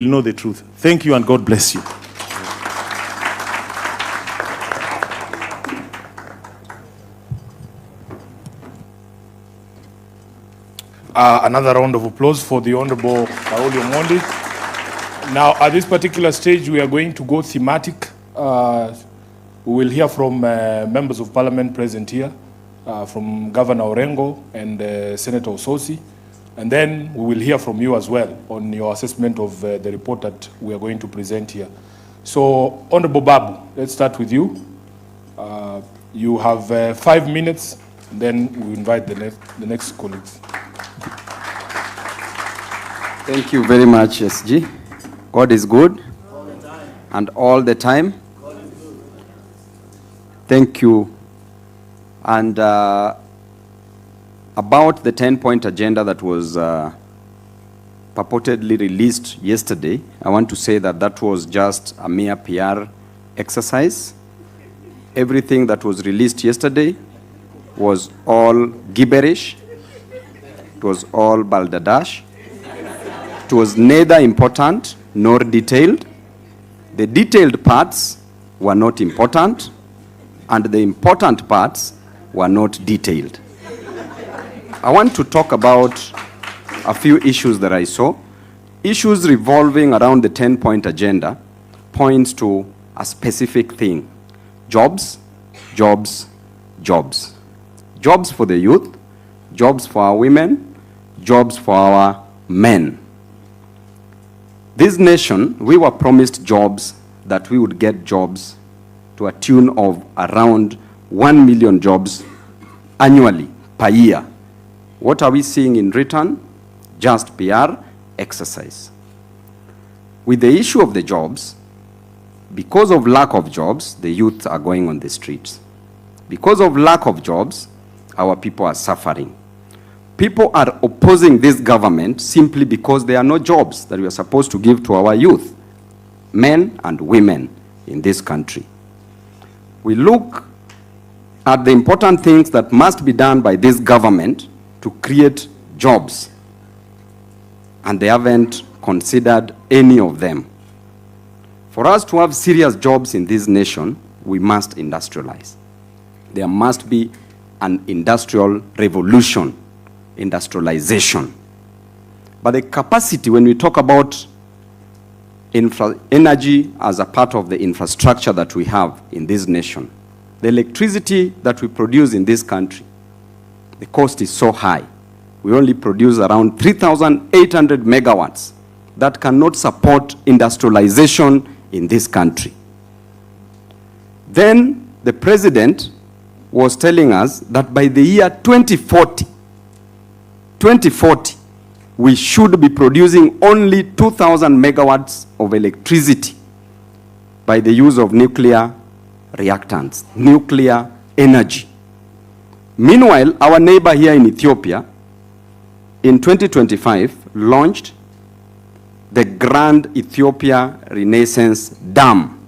You know the truth. Thank you and God bless you. Another round of applause for the Honorable Babu Owino. Now, at this particular stage, we are going to go thematic. We will hear from members of parliament present here, from Governor Orengo and Senator Ososi. And then we will hear from you as well on your assessment of the report that we are going to present here. So, Honorable Babu, let's start with you. You have 5 minutes, and then we invite the next colleagues. Thank you very much, SG. God is good. All the time. And all the time. God is good. Thank you. And about the 10-point agenda that was purportedly released yesterday, I want to say that that was just a mere PR exercise. Everything that was released yesterday was all gibberish. It was all balderdash. It was neither important nor detailed. The detailed parts were not important, and the important parts were not detailed. I want to talk about a few issues that I saw. Issues revolving around the 10-point agenda points to a specific thing. Jobs, jobs, jobs. Jobs for the youth, jobs for our women, jobs for our men. This nation, we were promised jobs, that we would get jobs to a tune of around 1 million jobs annually, per year. What are we seeing in return? Just PR exercise. With the issue of the jobs, because of lack of jobs, the youth are going on the streets. Because of lack of jobs, our people are suffering. People are opposing this government simply because there are no jobs that we are supposed to give to our youth, men and women in this country. We look at the important things that must be done by this government to create jobs, and they haven't considered any of them. For us to have serious jobs in this nation, we must industrialize. There must be an industrial revolution, industrialization. But the capacity, when we talk about energy as a part of the infrastructure that we have in this nation, the electricity that we produce in this country, the cost is so high. We only produce around 3,800 megawatts that cannot support industrialization in this country. Then the president was telling us that by the year 2040, we should be producing only 2,000 megawatts of electricity by the use of nuclear reactants, nuclear energy. Meanwhile, our neighbor here in Ethiopia, in 2025, launched the Grand Ethiopia Renaissance Dam.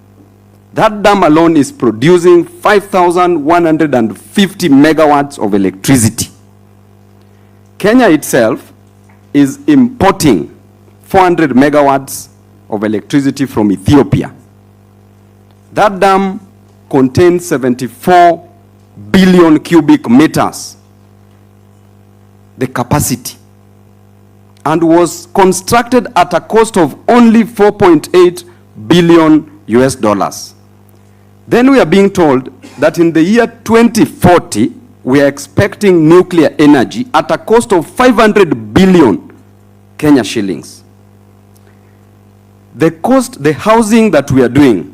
That dam alone is producing 5,150 megawatts of electricity. Kenya itself is importing 400 megawatts of electricity from Ethiopia. That dam contains 74 billion cubic meters, the capacity, and was constructed at a cost of only 4.8 billion US dollars. Then we are being told that in the year 2040, we are expecting nuclear energy at a cost of 500 billion Kenya shillings. The cost, the housing that we are doing,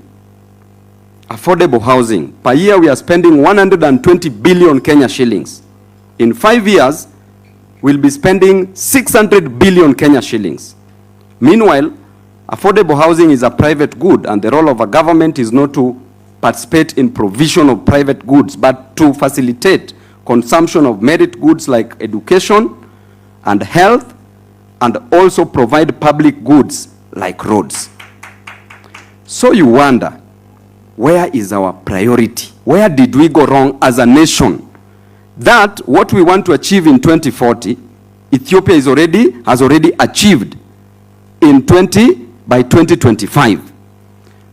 affordable housing, per year we are spending 120 billion Kenya shillings. In 5 years, we'll be spending 600 billion Kenya shillings. Meanwhile, affordable housing is a private good, and the role of a government is not to participate in provision of private goods, but to facilitate consumption of merit goods like education and health, and also provide public goods like roads. So you wonder, where is our priority? Where did we go wrong as a nation? That what we want to achieve in 2040, Ethiopia has already achieved in 20 by 2025.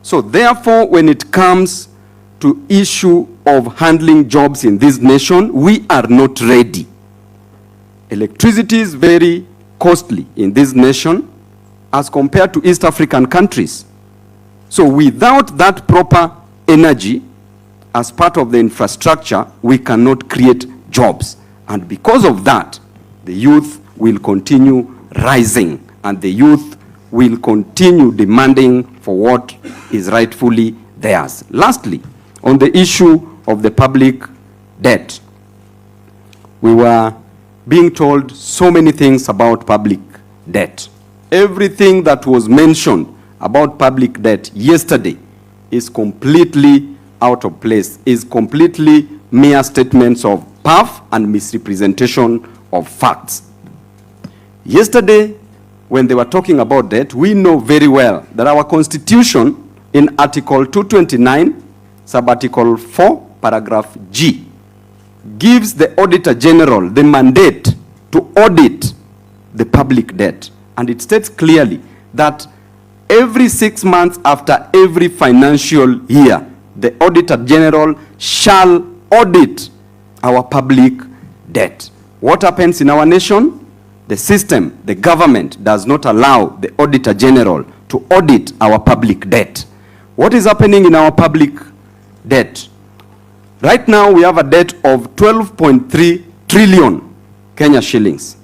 So therefore, when it comes to issue of handling jobs in this nation, we are not ready. Electricity is very costly in this nation as compared to East African countries. So without that proper energy as part of the infrastructure, we cannot create jobs. And because of that, the youth will continue rising, and the youth will continue demanding for what is rightfully theirs. Lastly, on the issue of the public debt, we were being told so many things about public debt. Everything that was mentioned about public debt yesterday is completely out of place, is completely mere statements of puff and misrepresentation of facts. Yesterday, when they were talking about debt, we know very well that our Constitution in Article 229, Sub-Article 4, Paragraph G, gives the Auditor General the mandate to audit the public debt. And it states clearly that every 6 months after every financial year, the Auditor General shall audit our public debt. What happens in our nation? The system, the government, does not allow the Auditor General to audit our public debt. What is happening in our public debt? Right now, we have a debt of 12.3 trillion Kenya shillings.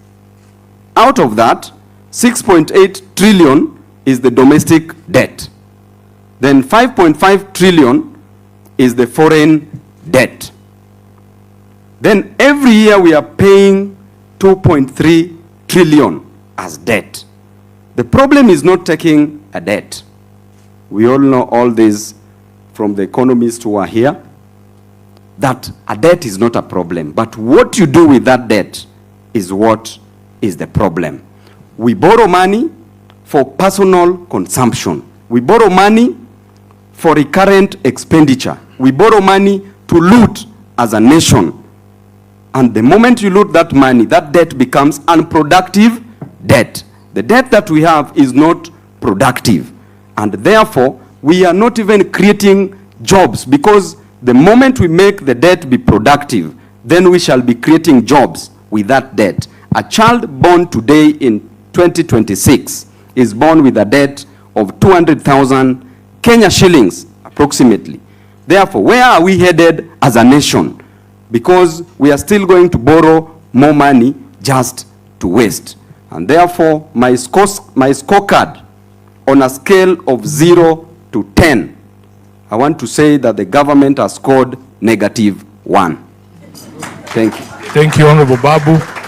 Out of that, 6.8 trillion is the domestic debt. Then 5.5 trillion is the foreign debt. Then every year we are paying 2.3 trillion as debt. The problem is not taking a debt. We all know all this from the economists who are here, that a debt is not a problem. But what you do with that debt is what is the problem. We borrow money for personal consumption. We borrow money for recurrent expenditure. We borrow money to loot as a nation. And the moment you loot that money, that debt becomes unproductive debt. The debt that we have is not productive. And therefore, we are not even creating jobs, because the moment we make the debt be productive, then we shall be creating jobs with that debt. A child born today in 2026 is born with a debt of 200,000 Kenya shillings, approximately. Therefore, where are we headed as a nation? Because we are still going to borrow more money just to waste. And therefore, my scorecard on a scale of 0 to 10, I want to say that the government has scored -1. Thank you. Thank you, Honorable Babu.